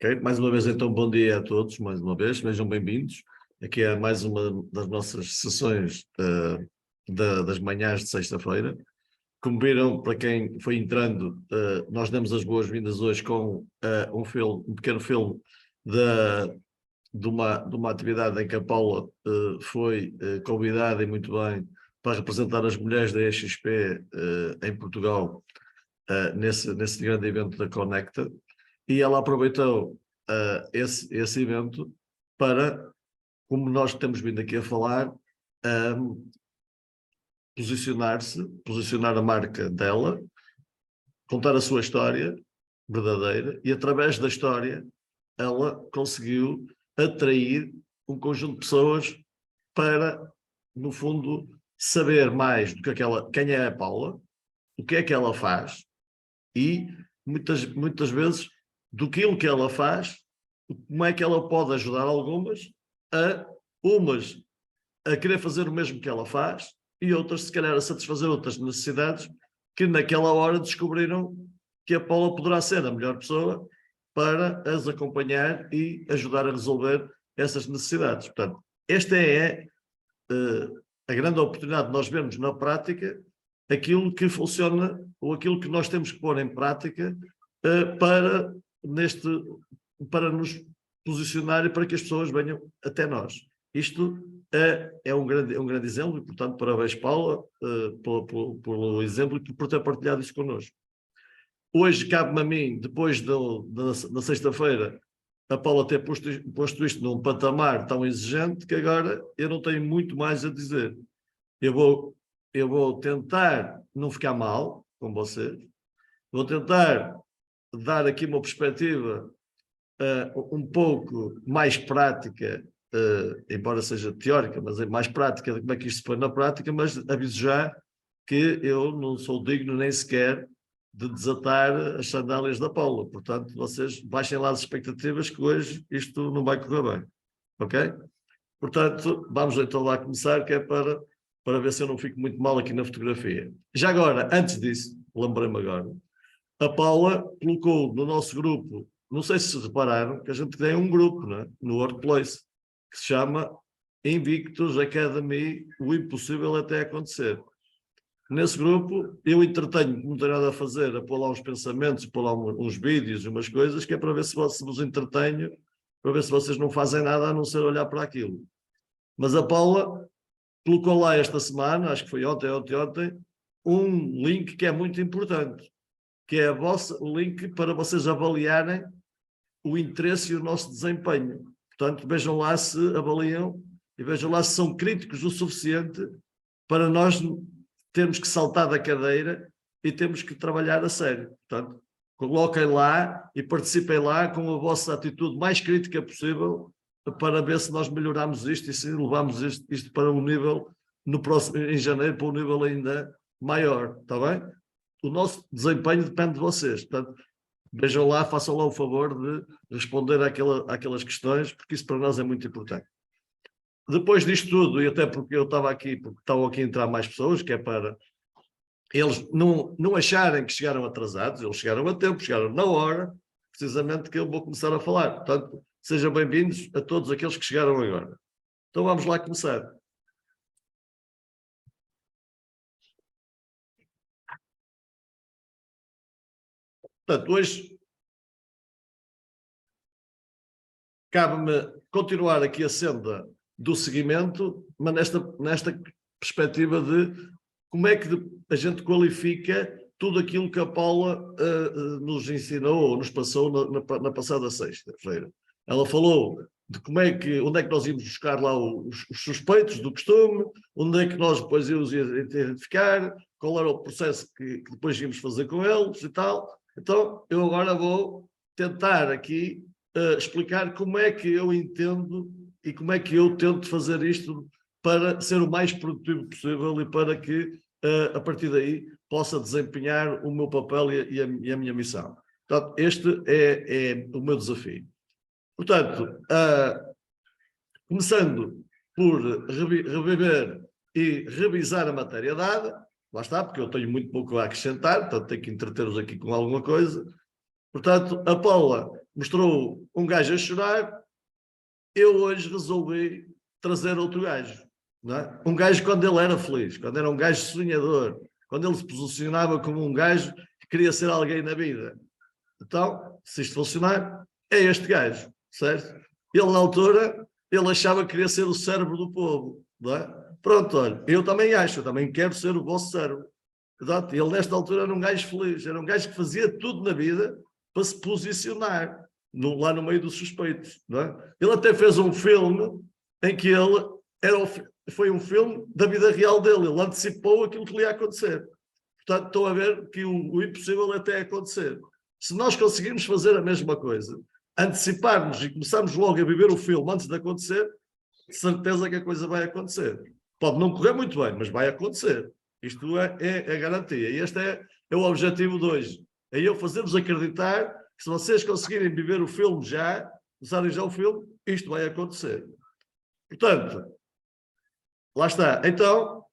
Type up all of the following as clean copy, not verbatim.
Ok? Mais uma vez, então, bom dia a todos, mais uma vez, sejam bem-vindos. Aqui é mais uma das nossas sessões das manhãs de sexta-feira. Como viram, para quem foi entrando, nós damos as boas-vindas hoje com um pequeno filme de uma atividade em que a Paula foi convidada, e muito bem, para representar as mulheres da EXP em Portugal, nesse grande evento da Conecta. E ela aproveitou esse evento para, como nós temos vindo aqui a falar, posicionar a marca dela, contar a sua história verdadeira, e através da história ela conseguiu atrair um conjunto de pessoas para, no fundo, saber mais do que quem é a Paula, o que é que ela faz e, muitas vezes, do que ela faz, como é que ela pode ajudar umas a querer fazer o mesmo que ela faz e outras, se calhar, a satisfazer outras necessidades que naquela hora descobriram que a Paula poderá ser a melhor pessoa para as acompanhar e ajudar a resolver essas necessidades. Portanto, esta é a grande oportunidade de nós vermos na prática aquilo que funciona ou aquilo que nós temos que pôr em prática para nos posicionar e para que as pessoas venham até nós. Isto é um grande exemplo e, portanto, parabéns, Paula, pelo exemplo e por ter partilhado isso connosco. Hoje cabe-me a mim, depois da sexta-feira, a Paula ter posto isto num patamar tão exigente que agora eu não tenho muito mais a dizer. Eu vou tentar não ficar mal com vocês, vou tentar dar aqui uma perspectiva um pouco mais prática, embora seja teórica, mas é mais prática de como é que isto se põe na prática, mas aviso já que eu não sou digno nem sequer de desatar as sandálias da Paula. Portanto, vocês baixem lá as expectativas que hoje isto não vai correr bem. Ok? Portanto, vamos então lá começar, que é para ver se eu não fico muito mal aqui na fotografia. Já agora, antes disso, lembrei-me agora, a Paula colocou no nosso grupo, não sei se repararam, que a gente tem um grupo, né, no Workplace, que se chama Invictus Academy, o impossível até acontecer. Nesse grupo, eu entretenho, não tenho nada a fazer, a pôr lá uns pensamentos, pôr lá uns vídeos, umas coisas, que é para ver se vos entretenho, para ver se vocês não fazem nada a não ser olhar para aquilo. Mas a Paula colocou lá esta semana, acho que foi ontem, um link que é muito importante, que é o link para vocês avaliarem o interesse e o nosso desempenho. Portanto, vejam lá se avaliam e vejam lá se são críticos o suficiente para nós termos que saltar da cadeira e temos que trabalhar a sério. Portanto, coloquem lá e participem lá com a vossa atitude mais crítica possível para ver se nós melhoramos isto e se levamos isto para um nível, em janeiro, para um nível ainda maior. Está bem? O nosso desempenho depende de vocês. Portanto, vejam lá, façam lá o favor de responder àquelas questões, porque isso para nós é muito importante. Depois disto tudo, e até porque eu estava aqui, porque estavam aqui a entrar mais pessoas, que é para eles não acharem que chegaram atrasados, eles chegaram a tempo, chegaram na hora, precisamente que eu vou começar a falar. Portanto, sejam bem-vindos a todos aqueles que chegaram agora. Então vamos lá começar. Portanto, hoje cabe-me continuar aqui a senda do seguimento, mas nesta perspectiva de como é que a gente qualifica tudo aquilo que a Paula nos ensinou ou nos passou na passada sexta-feira. Ela falou de onde é que nós íamos buscar lá os suspeitos do costume, onde é que nós depois íamos identificar, qual era o processo que depois íamos fazer com eles e tal. Então, eu agora vou tentar aqui explicar como é que eu entendo e como é que eu tento fazer isto para ser o mais produtivo possível e para que, a partir daí, possa desempenhar o meu papel e a minha missão. Portanto, este é o meu desafio. Portanto, começando por reviver e revisar a matéria dada, lá está, porque eu tenho muito pouco a acrescentar, portanto tenho que entreter-vos aqui com alguma coisa. Portanto, a Paula mostrou um gajo a chorar, eu hoje resolvi trazer outro gajo. Não é? Um gajo quando ele era feliz, quando era um gajo sonhador, quando ele se posicionava como um gajo que queria ser alguém na vida. Então, se isto funcionar, é este gajo, certo? Ele, na altura, ele achava que queria ser o cérebro do povo. Não é? Pronto, olha, eu também acho, eu também quero ser o vosso cérebro. Exato. Ele, nesta altura, era um gajo feliz, era um gajo que fazia tudo na vida para se posicionar lá no meio dos suspeitos. Não é? Ele até fez um filme em que ele foi um filme da vida real dele, ele antecipou aquilo que lhe ia acontecer. Portanto, estou a ver que o impossível até acontecer. Se nós conseguirmos fazer a mesma coisa, anteciparmos e começarmos logo a viver o filme antes de acontecer, certeza que a coisa vai acontecer. Pode não correr muito bem, mas vai acontecer. Isto é a garantia. E este é o objetivo de hoje. É eu fazer-vos acreditar que se vocês conseguirem viver o filme já, usarem já o filme, isto vai acontecer. Portanto, lá está. Então,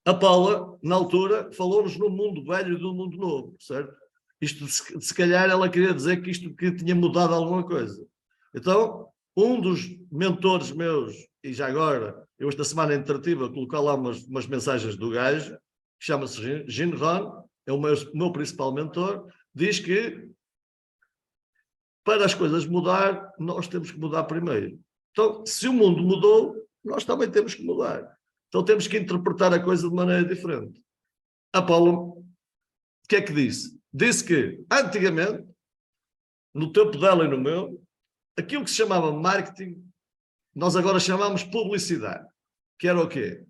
a Paula, na altura, falou-nos no mundo velho e do mundo novo, certo? Isto, se calhar, ela queria dizer que isto que tinha mudado alguma coisa. Então, um dos mentores meus, e já agora, eu esta semana interativa, colocar lá umas mensagens do gajo, que chama-se Gene Ron, é o meu principal mentor, diz que para as coisas mudar, nós temos que mudar primeiro. Então, se o mundo mudou, nós também temos que mudar. Então temos que interpretar a coisa de maneira diferente. A Paula, o que é que disse? Disse que, antigamente, no tempo dela e no meu, aquilo que se chamava marketing, nós agora chamamos publicidade. Que era o quê?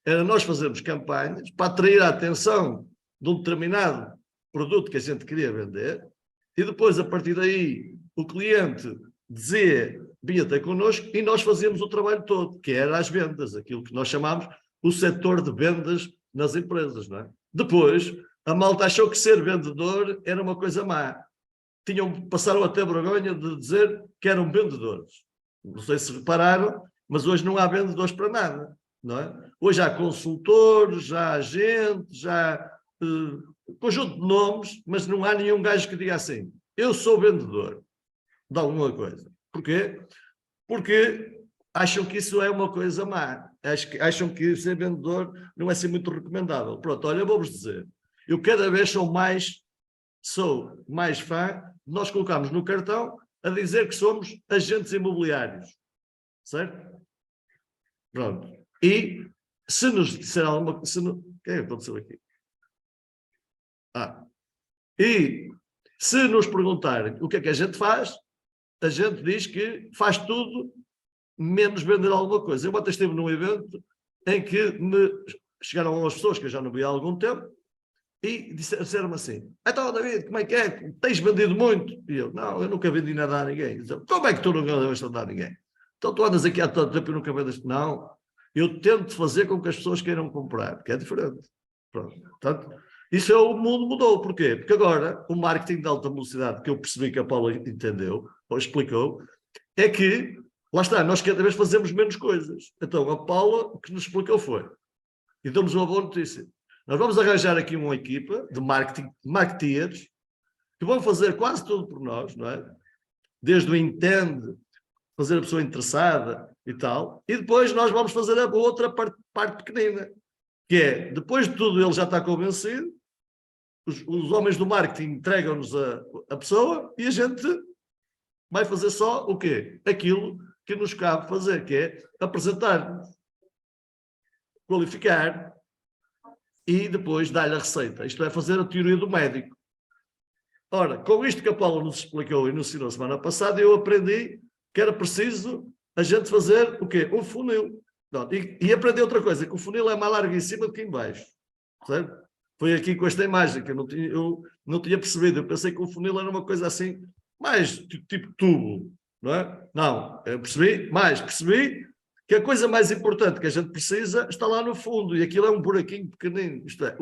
Era nós fazermos campanhas para atrair a atenção de um determinado produto que a gente queria vender e depois, a partir daí, o cliente dizia, vinha ter connosco e nós fazíamos o trabalho todo, que era as vendas, aquilo que nós chamamos o setor de vendas nas empresas. Não é? Depois, a malta achou que ser vendedor era uma coisa má. Passaram até vergonha de dizer que eram vendedores. Não sei se repararam, mas hoje não há vendedores para nada. Não é? Hoje há consultores, já há agentes, já há um conjunto de nomes, mas não há nenhum gajo que diga assim, eu sou vendedor de alguma coisa. Porquê? Porque acham que isso é uma coisa má. Acham que ser vendedor não é assim muito recomendável. Pronto, olha, eu vou-vos dizer, eu cada vez sou mais fã, nós colocamos no cartão a dizer que somos agentes imobiliários. Certo? Pronto. E se nos disser alguma coisa... O que é que aconteceu aqui? E se nos perguntarem o que é que a gente faz, a gente diz que faz tudo menos vender alguma coisa. Eu ontem estive num evento em que chegaram umas pessoas que eu já não vi há algum tempo e disseram-me assim, então David, como é que é? Tens vendido muito? E eu, não, eu nunca vendi nada a ninguém. Disseram, como é que tu não vendes nada a ninguém? Então tu andas aqui há tanto tempo e nunca vendes? Não, eu tento fazer com que as pessoas queiram comprar, porque é diferente. Pronto. Portanto, isso é o mundo mudou. Porquê? Porque agora o marketing de alta velocidade, que eu percebi que a Paula entendeu, ou explicou, é que, lá está, nós cada vez fazemos menos coisas. Então a Paula, o que nos explicou foi, e damos uma boa notícia, nós vamos arranjar aqui uma equipa de marketeers, que vão fazer quase tudo por nós, não é? Desde o entende, fazer a pessoa interessada e tal, e depois nós vamos fazer a outra parte pequenina, que é, depois de tudo ele já está convencido, os homens do marketing entregam-nos a pessoa e a gente vai fazer só o quê? Aquilo que nos cabe fazer, que é apresentar-nos, qualificar e depois dar-lhe a receita. Isto é fazer a teoria do médico. Ora, com isto que a Paula nos explicou e nos ensinou semana passada, eu aprendi que era preciso a gente fazer o quê? Um funil. E aprendi outra coisa, que o funil é mais largo em cima do que em baixo. Certo? Foi aqui com esta imagem que eu não tinha percebido. Eu pensei que o funil era uma coisa assim, mais tipo tubo. Não é? Não, eu percebi que a coisa mais importante que a gente precisa está lá no fundo, e aquilo é um buraquinho pequenino. Isto é,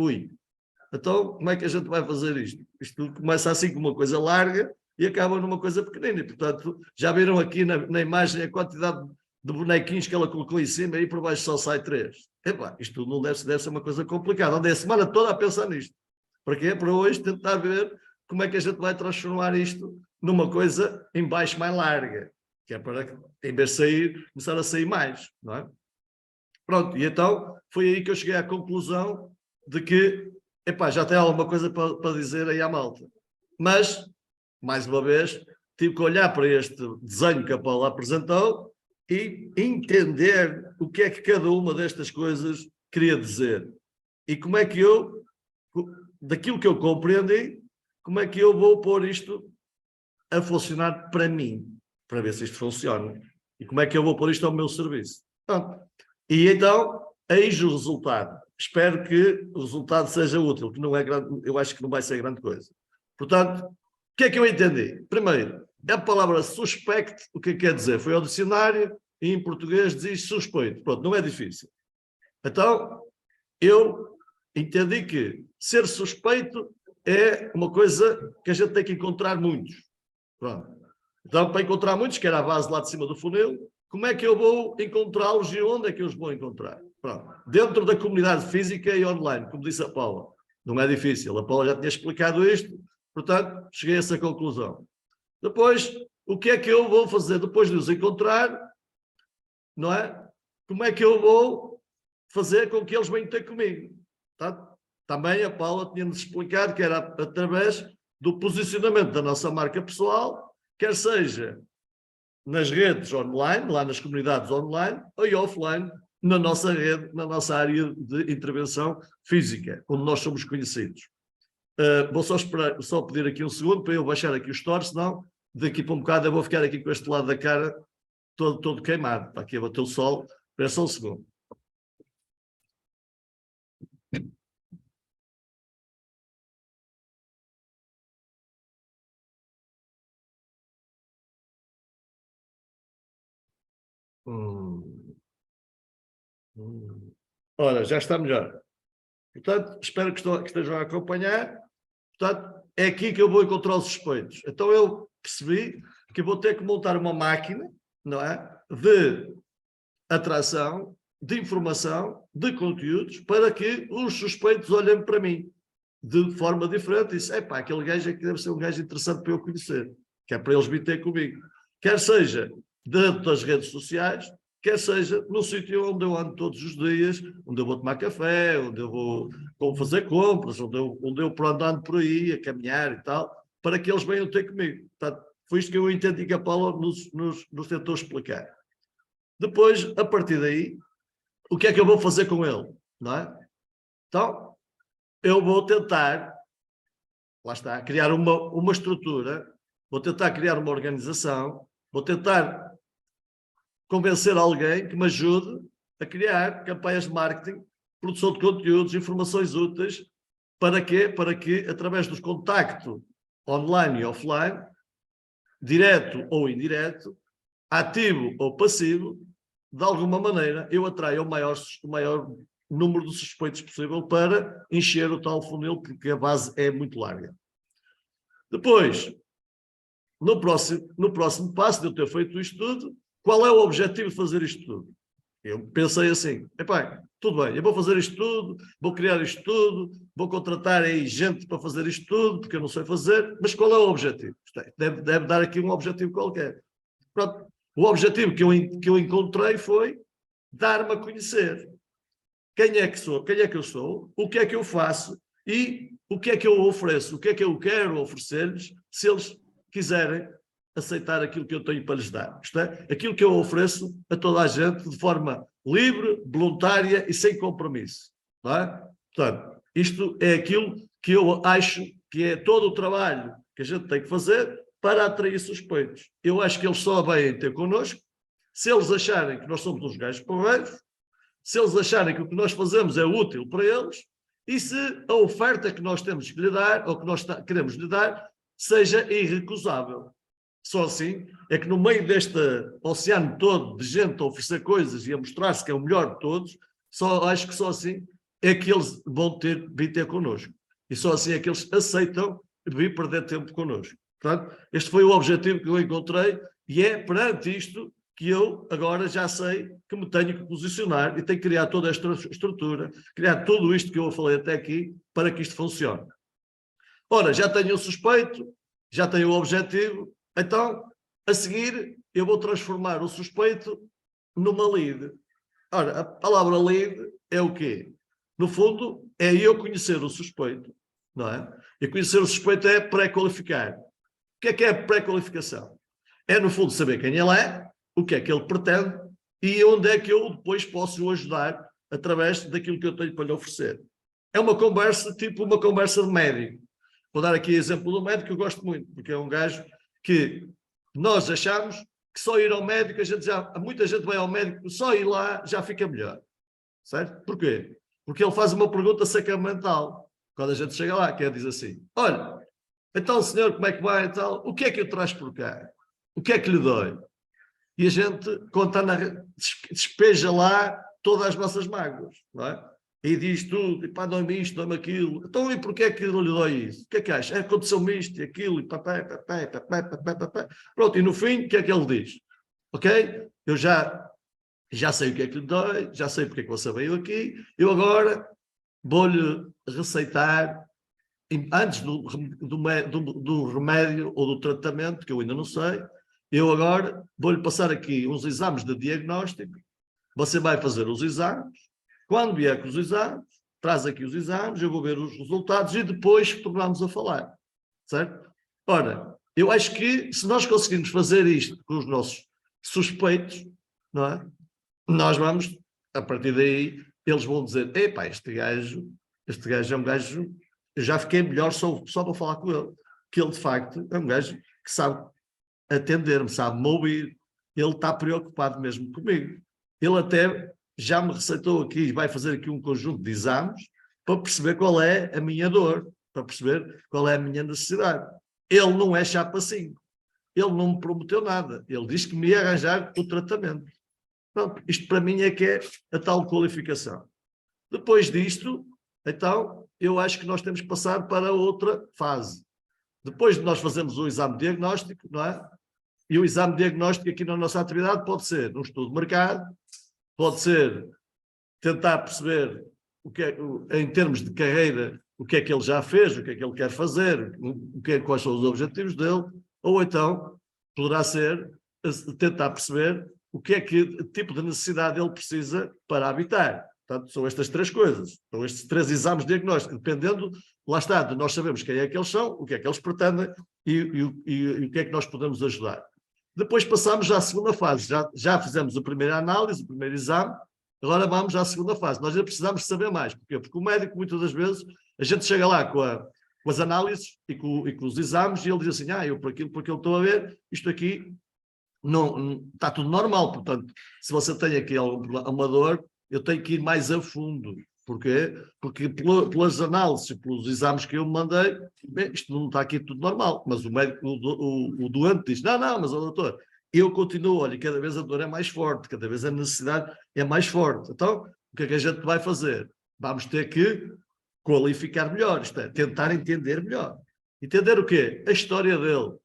então como é que a gente vai fazer isto? Isto começa assim com uma coisa larga e acaba numa coisa pequenina. E, portanto, já viram aqui na imagem a quantidade de bonequinhos que ela colocou em cima e por baixo só sai 3. Epá, isto não deve ser uma coisa complicada. Andei a semana toda a pensar nisto. Para quê? Para hoje tentar ver como é que a gente vai transformar isto numa coisa em baixo mais larga, que é para, em vez de sair, começar a sair mais, não é? Pronto, e então foi aí que eu cheguei à conclusão de que, epá, já tem alguma coisa para dizer aí à malta. Mas, mais uma vez, tive que olhar para este desenho que a Paula apresentou e entender o que é que cada uma destas coisas queria dizer. E como é que eu, daquilo que eu compreendi, como é que eu vou pôr isto a funcionar para mim, para ver se isto funciona. E como é que eu vou pôr isto ao meu serviço. Pronto. E então, eis o resultado. Espero que o resultado seja útil, que não é grande, eu acho que não vai ser grande coisa. Portanto, o que é que eu entendi? Primeiro, a palavra suspect, o que é que quer dizer? Foi ao dicionário e em português diz suspeito. Pronto, não é difícil. Então, eu entendi que ser suspeito é uma coisa que a gente tem que encontrar muitos. Pronto. Então, para encontrar muitos, que era a base lá de cima do funil, como é que eu vou encontrá-los e onde é que eu os vou encontrar? Pronto. Dentro da comunidade física e online, como disse a Paula. Não é difícil. A Paula já tinha explicado isto, portanto, cheguei a essa conclusão. Depois, o que é que eu vou fazer depois de os encontrar? Não é? Como é que eu vou fazer com que eles venham ter comigo? Portanto, também a Paula tinha-nos explicado que era através do posicionamento da nossa marca pessoal, quer seja nas redes online, lá nas comunidades online, ou offline, na nossa rede, na nossa área de intervenção física, onde nós somos conhecidos. Vou só pedir aqui um segundo para eu baixar aqui o store, senão daqui para um bocado eu vou ficar aqui com este lado da cara todo queimado. Está aqui a bater o sol. Espera só um segundo. Ora, já está melhor. Portanto, espero que estejam a acompanhar. Portanto, é aqui que eu vou encontrar os suspeitos. Então eu percebi que vou ter que montar uma máquina, não é? De atração, de informação, de conteúdos, para que os suspeitos olhem para mim de forma diferente e dizem, epá, aquele gajo é que deve ser um gajo interessante para eu conhecer, que é para eles vir ter comigo. Quer seja dentro das redes sociais, quer seja no sítio onde eu ando todos os dias, onde eu vou tomar café, onde eu vou fazer compras, onde eu ando por aí, a caminhar e tal, para que eles venham ter comigo. Portanto, foi isto que eu entendi que a Paula nos tentou explicar. Depois, a partir daí, o que é que eu vou fazer com ele? Não é? Então, eu vou tentar, lá está, criar uma estrutura, vou tentar criar uma organização, vou tentar convencer alguém que me ajude a criar campanhas de marketing, produção de conteúdos, informações úteis, para quê? Para que, através dos contactos online e offline, direto ou indireto, ativo ou passivo, de alguma maneira, eu atraio o maior número de suspeitos possível para encher o tal funil, que a base é muito larga. Depois, no próximo passo de eu ter feito isto tudo, qual é o objetivo de fazer isto tudo? Eu pensei assim, epá, tudo bem, eu vou fazer isto tudo, vou criar isto tudo, vou contratar aí gente para fazer isto tudo, porque eu não sei fazer, mas qual é o objetivo? Deve dar aqui um objetivo qualquer. Pronto. O objetivo que eu encontrei foi dar-me a conhecer. Quem é que sou? Quem é que eu sou? O que é que eu faço? E o que é que eu ofereço? O que é que eu quero oferecer-lhes se eles quiserem aceitar aquilo que eu tenho para lhes dar? Isto é, aquilo que eu ofereço a toda a gente de forma livre, voluntária e sem compromisso. Não é? Portanto, isto é aquilo que eu acho que é todo o trabalho que a gente tem que fazer para atrair suspeitos. Eu acho que eles só vêm ter connosco se eles acharem que nós somos uns gajos porreiros, se eles acharem que o que nós fazemos é útil para eles e se a oferta que nós temos que lhe dar, ou que nós queremos lhe dar, seja irrecusável. Só assim é que no meio deste oceano todo de gente a oferecer coisas e a mostrar-se que é o melhor de todos, acho que só assim é que eles vão vir ter connosco. E só assim é que eles aceitam vir perder tempo connosco. Portanto, este foi o objetivo que eu encontrei e é perante isto que eu agora já sei que me tenho que posicionar e tenho que criar toda esta estrutura, criar tudo isto que eu falei até aqui para que isto funcione. Ora, já tenho um suspeito, já tem o objetivo, então, a seguir, eu vou transformar o suspeito numa lead. Ora, a palavra lead é o quê? No fundo, é eu conhecer o suspeito, não é? E conhecer o suspeito é pré-qualificar. O que é pré-qualificação? É, no fundo, saber quem ele é, o que é que ele pretende e onde é que eu depois posso o ajudar através daquilo que eu tenho para lhe oferecer. É uma conversa, tipo uma conversa de médico. Vou dar aqui exemplo do médico que eu gosto muito, porque é um gajo que nós achamos que só ir ao médico, muita gente vai ao médico, só ir lá já fica melhor. Certo? Porquê? Porque ele faz uma pergunta sacramental. Quando a gente chega lá, que diz assim, olha, então senhor, como é que vai e tal? O que é que eu traz por cá? O que é que lhe dói? E a gente despeja lá todas as nossas mágoas, não é? E diz tudo, e pá, dói-me isto, dói-me aquilo. Então, e porquê é que lhe dói isso? O que é que acha? Aconteceu-me isto e aquilo, e papé. Pronto, e no fim, o que é que ele diz? Ok? Eu já sei o que é que lhe dói, já sei porque é que você veio aqui, eu agora vou-lhe receitar, antes do remédio ou do tratamento, que eu ainda não sei, eu agora vou-lhe passar aqui uns exames de diagnóstico, você vai fazer os exames, quando vier com os exames, traz aqui os exames, eu vou ver os resultados e depois tornamos a falar, certo? Ora, eu acho que se nós conseguirmos fazer isto com os nossos suspeitos, não é? Nós vamos, a partir daí, eles vão dizer, epá, este gajo é um gajo, eu já fiquei melhor só para falar com ele, que ele de facto é um gajo que sabe atender-me, sabe-me ouvir, ele está preocupado mesmo comigo. Ele até já me receitou aqui, vai fazer aqui um conjunto de exames para perceber qual é a minha dor, para perceber qual é a minha necessidade. Ele não é chapa 5, ele não me prometeu nada, ele disse que me ia arranjar o tratamento. Pronto, isto para mim é que é a tal qualificação. Depois disto, então, eu acho que nós temos que passar para outra fase. Depois de nós fazermos o exame diagnóstico, não é? E o exame diagnóstico aqui na nossa atividade pode ser um estudo de mercado, pode ser tentar perceber em termos de carreira, o que é que ele já fez, o que é que ele quer fazer, quais são os objetivos dele, ou então poderá ser tentar perceber que tipo de necessidade ele precisa para habitar. Portanto, são estas três coisas, são estes três exames diagnósticos, dependendo, lá está, de nós sabemos quem é que eles são, o que é que eles pretendem e o que é que nós podemos ajudar. Depois passamos à segunda fase, já fizemos a primeira análise, o primeiro exame, agora vamos à segunda fase. Nós já precisamos saber mais. Porquê? Porque o médico, muitas das vezes, a gente chega lá com as análises e com os exames e ele diz assim, eu por aquilo que eu estou a ver, isto aqui não está tudo normal. Portanto, se você tem aqui uma dor, eu tenho que ir mais a fundo. Porquê? Porque pelas análises, pelos exames que eu me mandei, isto não está aqui tudo normal. Mas o médico, o doente diz, não, mas o doutor, eu continuo, olha, cada vez a dor é mais forte, cada vez a necessidade é mais forte. Então, o que é que a gente vai fazer? Vamos ter que qualificar melhor, isto é, tentar entender melhor. Entender o quê? A história dele.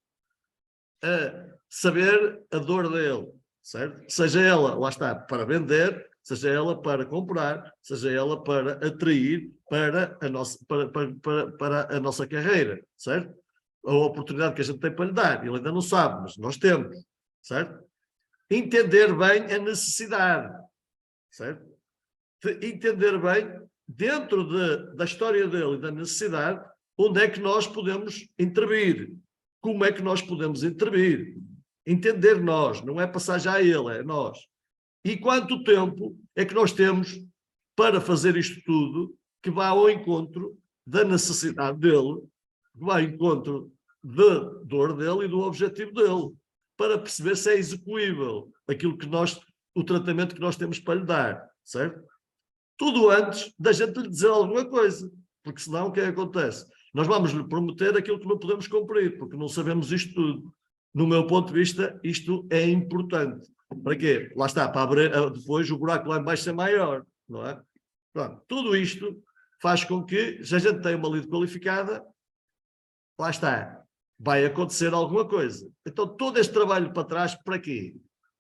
Saber a dor dele, certo? Seja ela, lá está, para vender, seja ela para comprar, seja ela para atrair para a nossa carreira, certo? A oportunidade que a gente tem para lhe dar, ele ainda não sabe, mas nós temos, certo? Entender bem a necessidade, certo? Entender bem, dentro da história dele e da necessidade, onde é que nós podemos intervir, como é que nós podemos intervir. Entender nós, não é passar já a ele, é nós. E quanto tempo é que nós temos para fazer isto tudo que vá ao encontro da necessidade dele, que vá ao encontro da dor dele e do objetivo dele, para perceber se é execuível o tratamento que nós temos para lhe dar, certo? Tudo antes da gente lhe dizer alguma coisa, porque senão o que é que acontece? Nós vamos lhe prometer aquilo que não podemos cumprir, porque não sabemos isto tudo. No meu ponto de vista, isto é importante. Para quê? Lá está, para abrir, depois o buraco lá embaixo é maior, não é? Pronto, tudo isto faz com que, se a gente tem uma lead qualificada, lá está, vai acontecer alguma coisa. Então, todo este trabalho para trás, para quê?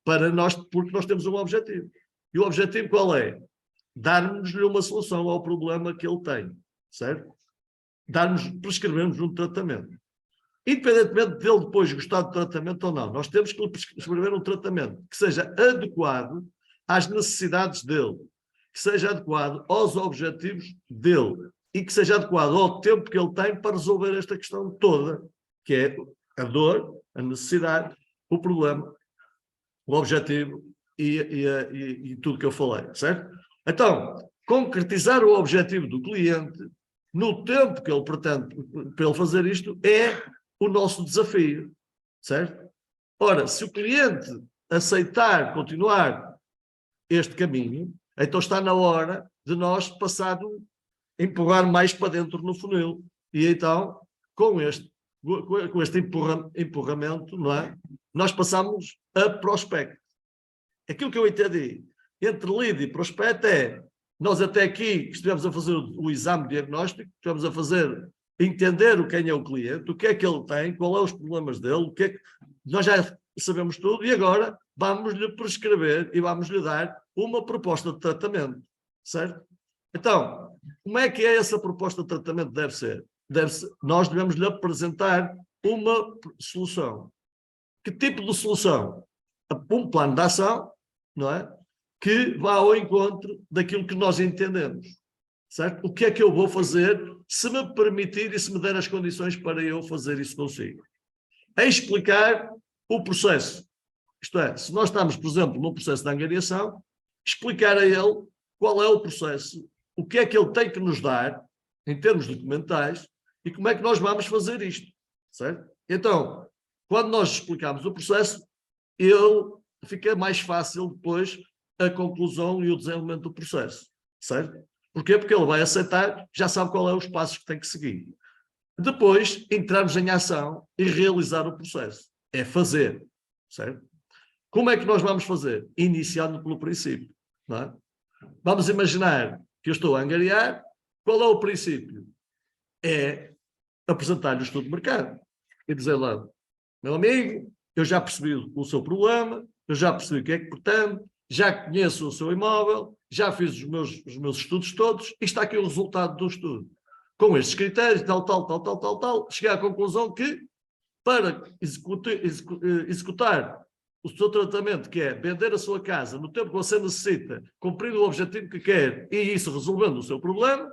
Porque nós temos um objetivo. E o objetivo qual é? Dar-nos-lhe uma solução ao problema que ele tem, certo? Prescrevermos um tratamento. Independentemente dele depois gostar do tratamento ou não, nós temos que lhe prescrever um tratamento que seja adequado às necessidades dele, que seja adequado aos objetivos dele e que seja adequado ao tempo que ele tem para resolver esta questão toda, que é a dor, a necessidade, o problema, o objetivo e tudo que eu falei, certo? Então, concretizar o objetivo do cliente no tempo que ele pretende para ele fazer isto é o nosso desafio, certo? Ora, se o cliente aceitar continuar este caminho, então está na hora de nós empurrar mais para dentro no funil. E então, com este empurramento, não é? Nós passamos a prospecto. Aquilo que eu entendi entre lead e prospecto é, nós até aqui estivemos a fazer o exame diagnóstico, estivemos a fazer, entender quem é o cliente, o que é que ele tem, qual é os problemas dele, o que é que... Nós já sabemos tudo e agora vamos-lhe prescrever e vamos-lhe dar uma proposta de tratamento, certo? Então, como é que é essa proposta de tratamento? Deve ser, nós devemos-lhe apresentar uma solução. Que tipo de solução? Um plano de ação, não é? Que vá ao encontro daquilo que nós entendemos, certo? O que é que eu vou fazer se me permitir e se me der as condições para eu fazer isso consigo? É explicar o processo. Isto é, se nós estamos, por exemplo, num processo de angariação, explicar a ele qual é o processo, o que é que ele tem que nos dar, em termos documentais, e como é que nós vamos fazer isto, certo? Então, quando nós explicamos o processo, ele fica mais fácil depois a conclusão e o desenvolvimento do processo, certo? Porquê? Porque ele vai aceitar, já sabe qual é os passos que tem que seguir. Depois, entramos em ação e realizar o processo. É fazer, certo? Como é que nós vamos fazer? Iniciando pelo princípio, não é? Vamos imaginar que eu estou a angariar. Qual é o princípio? É apresentar-lhe o estudo de mercado e dizer lá, meu amigo, eu já percebi o seu problema, eu já percebi o que é que pretende, já conheço o seu imóvel, já fiz os meus estudos todos e está aqui o resultado do estudo. Com estes critérios, tal, cheguei à conclusão que para executar o seu tratamento, que é vender a sua casa no tempo que você necessita, cumprindo o objetivo que quer e isso resolvendo o seu problema,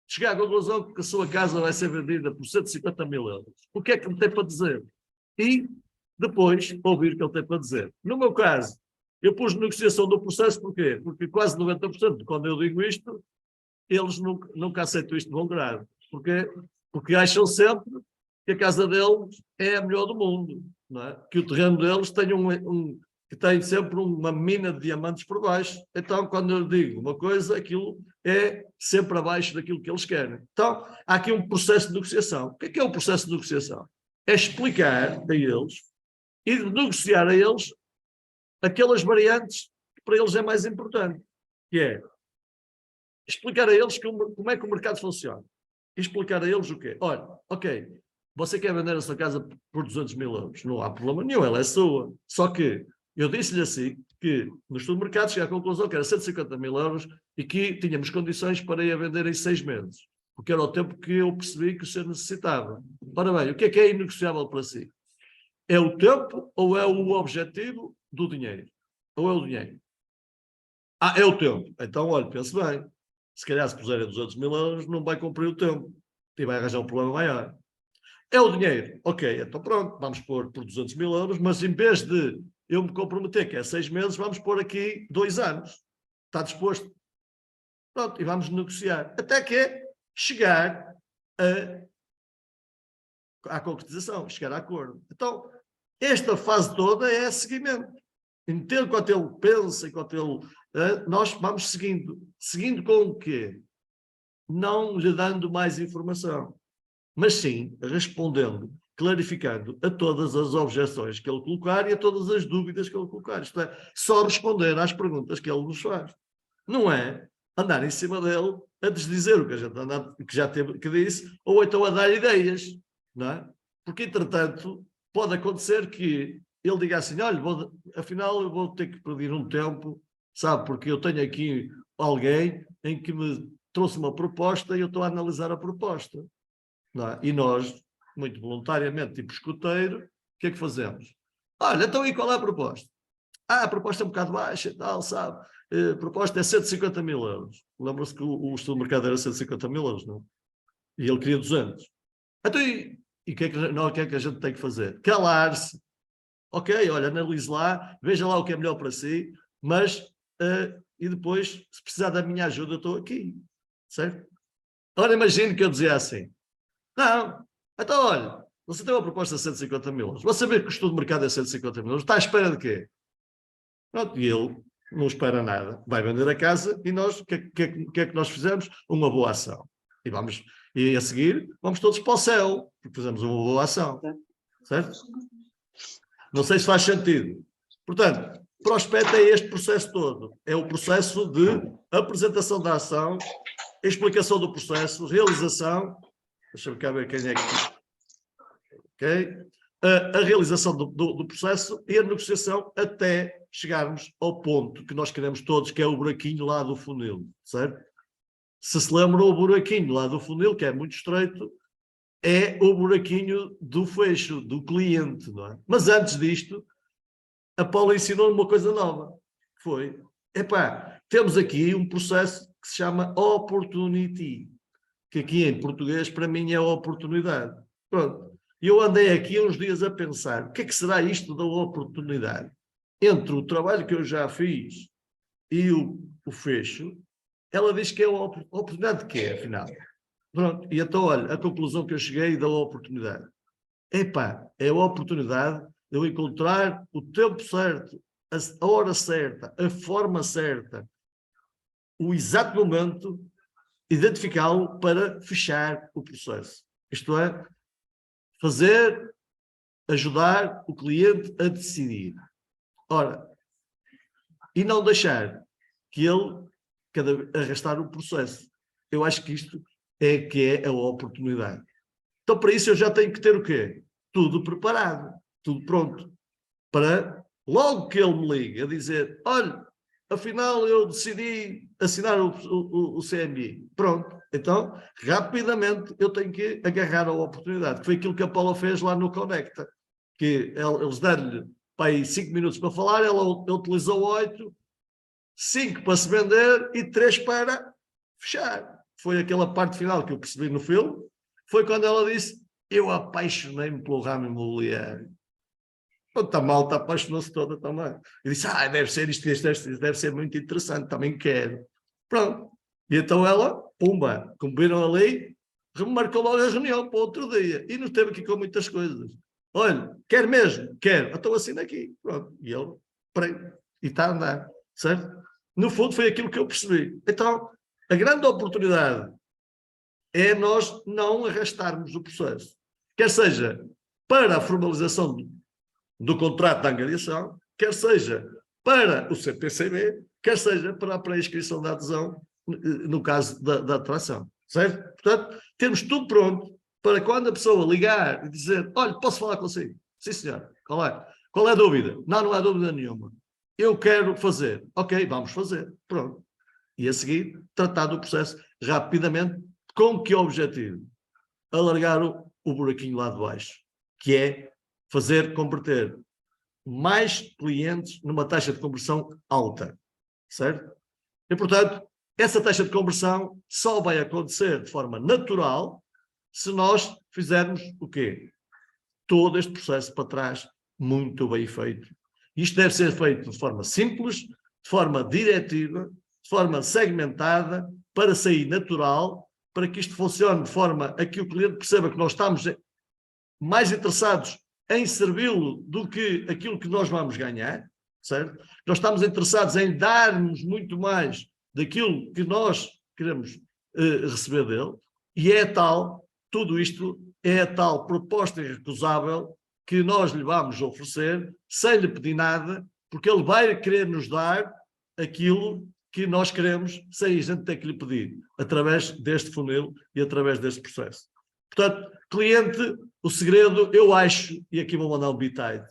chegar à conclusão que a sua casa vai ser vendida por 150 mil euros. O que é que me tem para dizer? E depois ouvir o que ele tem para dizer. No meu caso, eu pus negociação do processo, porquê? Porque quase 90%, quando eu digo isto, eles nunca aceitam isto de bom grado. Porquê? Porque acham sempre que a casa deles é a melhor do mundo, não é? Que o terreno deles tem que tem sempre uma mina de diamantes por baixo. Então, quando eu digo uma coisa, aquilo é sempre abaixo daquilo que eles querem. Então, há aqui um processo de negociação. O que é o processo de negociação? É explicar a eles e negociar a eles aquelas variantes que para eles é mais importante, que é explicar a eles como é que o mercado funciona. E explicar a eles o quê? Olha, ok, você quer vender a sua casa por 200 mil euros, não há problema nenhum, ela é sua. Só que eu disse-lhe assim que no estudo de mercado cheguei à conclusão que era 150 mil euros e que tínhamos condições para ir a vender em 6 meses, porque era o tempo que eu percebi que o senhor necessitava. Ora bem, o que é inegociável para si? É o tempo ou é o objetivo do dinheiro? Ou é o dinheiro? Ah, é o tempo. Então, olha, pense bem. Se calhar se puserem 200 mil euros, não vai cumprir o tempo. E vai arranjar um problema maior. É o dinheiro. Ok, então pronto, vamos pôr por 200 mil euros, mas em vez de eu me comprometer que é 6 meses, vamos pôr aqui 2 anos. Está disposto? Pronto, e vamos negociar. Até que chegar à concretização, chegar a acordo. Então, esta fase toda é seguimento. Enquanto ele pensa, enquanto ele... nós vamos seguindo. Seguindo com o quê? Não lhe dando mais informação, mas sim respondendo, clarificando a todas as objeções que ele colocar e a todas as dúvidas que ele colocar. Isto é, só responder às perguntas que ele nos faz. Não é andar em cima dele a desdizer o que a gente que já teve, que disse, ou então a dar ideias, não é? Porque, entretanto, pode acontecer que ele diga assim, olha, afinal eu vou ter que pedir um tempo, sabe, porque eu tenho aqui alguém em que me trouxe uma proposta e eu estou a analisar a proposta. Não é? E nós muito voluntariamente, tipo escoteiro, o que é que fazemos? Olha, então e qual é a proposta? A proposta é um bocado baixa e tal, sabe? A proposta é 150 mil euros. Lembra-se que o estudo de mercado era 150 mil euros, não? E ele queria 200. Então, o que é que a gente tem que fazer? Calar-se. Ok, olha, analise lá, veja lá o que é melhor para si, mas, e depois, se precisar da minha ajuda, eu estou aqui. Certo? Agora imagine que eu dizia assim, não, então olha, você tem uma proposta de 150 mil euros, você vê que o estudo de mercado é 150 mil euros, está à espera de quê? Pronto, e ele não espera nada, vai vender a casa e nós, o que é que nós fizemos? Uma boa ação. E a seguir, vamos todos para o céu, porque fizemos uma boa ação. Certo? Não sei se faz sentido. Portanto, prospecto é este processo todo. É o processo de apresentação da ação, explicação do processo, realização. Deixa-me cá ver quem é que... Ok? A realização do processo e a negociação até chegarmos ao ponto que nós queremos todos, que é o buraquinho lá do funil, certo? Se lembram, o buraquinho lá do funil, que é muito estreito, é o buraquinho do fecho, do cliente, não é? Mas antes disto, a Paula ensinou uma coisa nova. Foi, temos aqui um processo que se chama opportunity, que aqui em português para mim é oportunidade. Pronto. E eu andei aqui uns dias a pensar, o que é que será isto da oportunidade? Entre o trabalho que eu já fiz e o fecho, ela diz que é uma oportunidade de quê, afinal? Pronto. E então, olha, a conclusão que eu cheguei da oportunidade. É a oportunidade de eu encontrar o tempo certo, a hora certa, a forma certa, o exato momento, identificá-lo para fechar o processo. Isto é, ajudar o cliente a decidir. Ora, e não deixar que ele arrastar o processo. Eu acho que isto é a oportunidade. Então, para isso, eu já tenho que ter o quê? Tudo preparado, tudo pronto. Para, logo que ele me liga, a dizer, olha, afinal eu decidi assinar o CMI. Pronto. Então, rapidamente, eu tenho que agarrar a oportunidade, que foi aquilo que a Paula fez lá no Conecta, que eles deram-lhe para aí 5 minutos para falar, ela utilizou 8, 5 para se vender e 3 para fechar. Foi aquela parte final que eu percebi no filme, foi quando ela disse, eu apaixonei-me pelo ramo imobiliário. A malta apaixonou-se toda também. E disse, deve ser isto, deve ser muito interessante, também quero. Pronto. E então ela, pumba, como viram ali, remarcou logo a reunião para outro dia. E nos teve aqui com muitas coisas. Olha, quer mesmo? Quero. Então assina aqui. Pronto. E ele, e está a andar. Certo? No fundo foi aquilo que eu percebi. Então, a grande oportunidade é nós não arrastarmos o processo. Quer seja para a formalização do contrato de angariação, quer seja para o CPCB, quer seja para a pré-inscrição da adesão, no caso da atração. Certo? Portanto, temos tudo pronto para quando a pessoa ligar e dizer, olha, posso falar consigo? Sim, senhor. Qual é? Qual é a dúvida? Não há dúvida nenhuma. Eu quero fazer. Ok, vamos fazer. Pronto. E a seguir, tratar do processo rapidamente. Com que objetivo? Alargar o buraquinho lá de baixo, que é converter mais clientes numa taxa de conversão alta, certo? E, portanto, essa taxa de conversão só vai acontecer de forma natural se nós fizermos o quê? Todo este processo para trás muito bem feito. Isto deve ser feito de forma simples, de forma diretiva, de forma segmentada, para sair natural, para que isto funcione de forma a que o cliente perceba que nós estamos mais interessados em servi-lo do que aquilo que nós vamos ganhar, certo? Nós estamos interessados em darmos muito mais daquilo que nós queremos receber dele, e tudo isto é a tal proposta irrecusável que nós lhe vamos oferecer, sem lhe pedir nada, porque ele vai querer nos dar aquilo que nós queremos, sem a gente ter que lhe pedir, através deste funil e através deste processo. Portanto, cliente, o segredo, eu acho, e aqui vou mandar um bitite,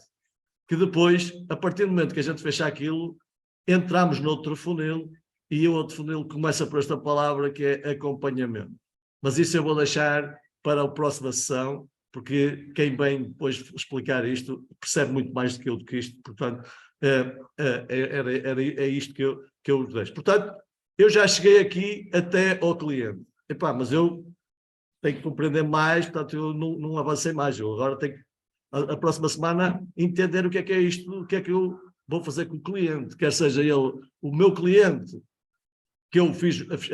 que depois, a partir do momento que a gente fecha aquilo, entramos noutro funil, e o outro funil começa por esta palavra que é acompanhamento. Mas isso eu vou deixar para a próxima sessão, porque quem vem depois explicar isto percebe muito mais do que isto, portanto, é isto que eu deixo. Portanto, eu já cheguei aqui até ao cliente. Epá, mas eu tenho que compreender mais, portanto, eu não avancei mais. Eu agora tenho que, a próxima semana, entender o que é isto, o que é que eu vou fazer com o cliente, quer seja ele o meu cliente, que eu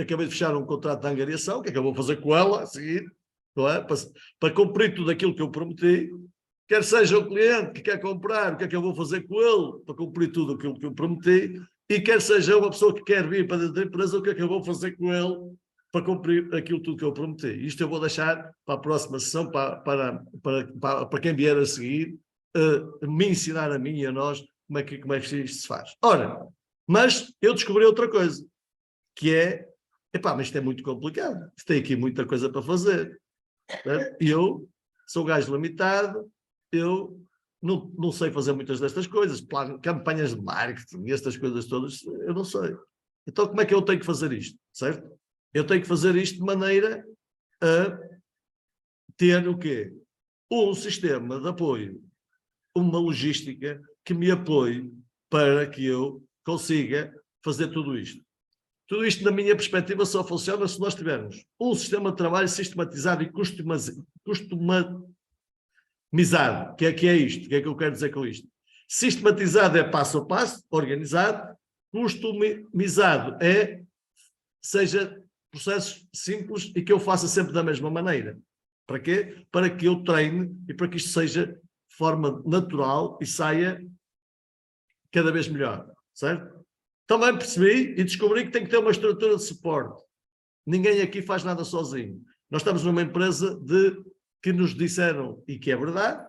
acabei de fechar um contrato de angariação, o que é que eu vou fazer com ela a seguir, não é? Para cumprir tudo aquilo que eu prometi, quer seja o cliente que quer comprar, o que é que eu vou fazer com ele para cumprir tudo aquilo que eu prometi, e quer seja uma pessoa que quer vir para dentro da empresa, o que é que eu vou fazer com ele para cumprir aquilo tudo que eu prometi. Isto eu vou deixar para a próxima sessão, para quem vier a seguir, me ensinar a mim e a nós como é que isto se faz. Ora, mas eu descobri outra coisa, que é, mas isto é muito complicado, isto tem aqui muita coisa para fazer. Eu sou gajo limitado, eu não sei fazer muitas destas coisas, campanhas de marketing e estas coisas todas, eu não sei. Então como é que eu tenho que fazer isto, certo? Eu tenho que fazer isto de maneira a ter o quê? Um sistema de apoio, uma logística que me apoie para que eu consiga fazer tudo isto. Tudo isto, na minha perspectiva, só funciona se nós tivermos um sistema de trabalho sistematizado e customizado. Que é isto? O que é que eu quero dizer com isto? Sistematizado é passo a passo, organizado. Customizado seja processos simples e que eu faça sempre da mesma maneira. Para quê? Para que eu treine e para que isto seja de forma natural e saia cada vez melhor, certo? Também percebi e descobri que tem que ter uma estrutura de suporte. Ninguém aqui faz nada sozinho. Nós estamos numa empresa que nos disseram, e que é verdade,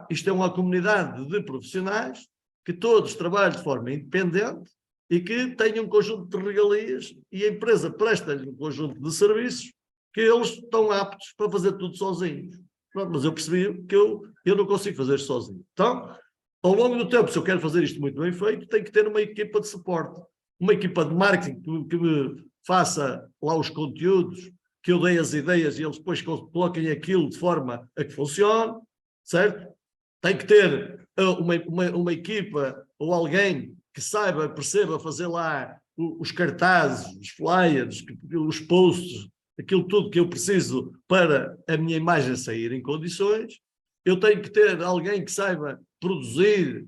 isto é uma comunidade de profissionais que todos trabalham de forma independente e que têm um conjunto de regalias e a empresa presta-lhe um conjunto de serviços que eles estão aptos para fazer tudo sozinhos. Pronto, mas eu percebi que eu não consigo fazer isto sozinho. Então, ao longo do tempo, se eu quero fazer isto muito bem feito, tenho que ter uma equipa de suporte, uma equipa de marketing que me faça lá os conteúdos, que eu dei as ideias e eles depois coloquem aquilo de forma a que funcione, certo? Tem que ter uma equipa ou alguém que saiba, perceba fazer lá os cartazes, os flyers, os posts, aquilo tudo que eu preciso para a minha imagem sair em condições. Eu tenho que ter alguém que saiba produzir,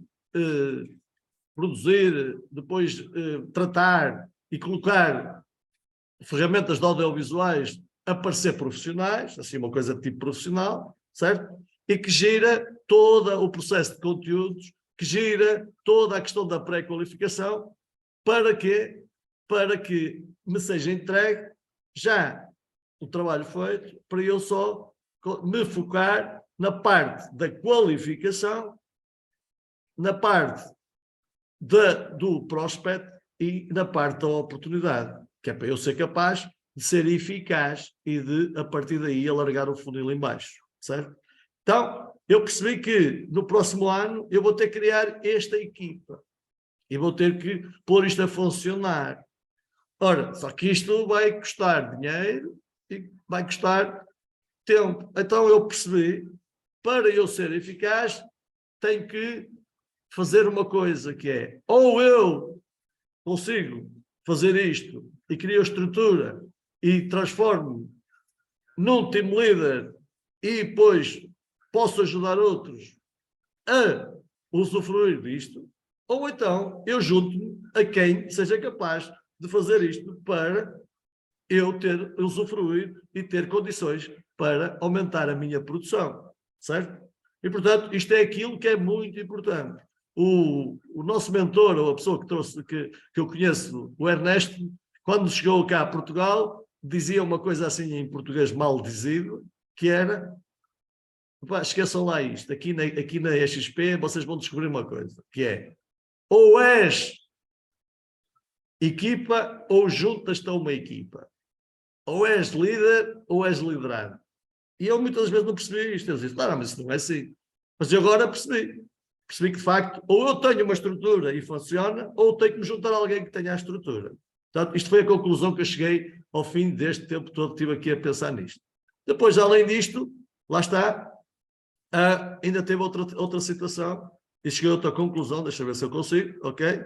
depois tratar e colocar ferramentas de audiovisuais a parecer profissionais, assim uma coisa de tipo profissional, certo? E que gira todo o processo de conteúdos, que gira toda a questão da pré-qualificação, para quê? Para que me seja entregue já o trabalho feito, para eu só me focar na parte da qualificação, na parte do prospect e na parte da oportunidade, que é para eu ser capaz de ser eficaz e de, a partir daí, alargar o funil em baixo, certo? Então, eu percebi que no próximo ano eu vou ter que criar esta equipa e vou ter que pôr isto a funcionar. Ora, só que isto vai custar dinheiro e vai custar tempo. Então eu percebi, para eu ser eficaz, tenho que fazer uma coisa que é, ou eu consigo fazer isto e crio estrutura e transformo num team leader e depois posso ajudar outros a usufruir disto, ou então eu junto-me a quem seja capaz de fazer isto para eu usufruir e ter condições para aumentar a minha produção, certo? E, portanto, isto é aquilo que é muito importante. O nosso mentor, ou a pessoa que eu conheço, o Ernesto, quando chegou cá a Portugal, dizia uma coisa assim em português mal dizido, que era, esqueçam lá isto, aqui na XP vocês vão descobrir uma coisa, que é, ou és equipa ou juntas-te a uma equipa. Ou és líder ou és liderado. E eu muitas vezes não percebi isto. Eu disse, não, mas isso não é assim. Mas eu agora percebi. Percebi que, de facto, ou eu tenho uma estrutura e funciona, ou tenho que me juntar a alguém que tenha a estrutura. Portanto, isto foi a conclusão que eu cheguei ao fim deste tempo todo que estive aqui a pensar nisto. Depois, além disto, lá está, ainda teve outra situação, e cheguei a outra conclusão, deixa eu ver se eu consigo, ok?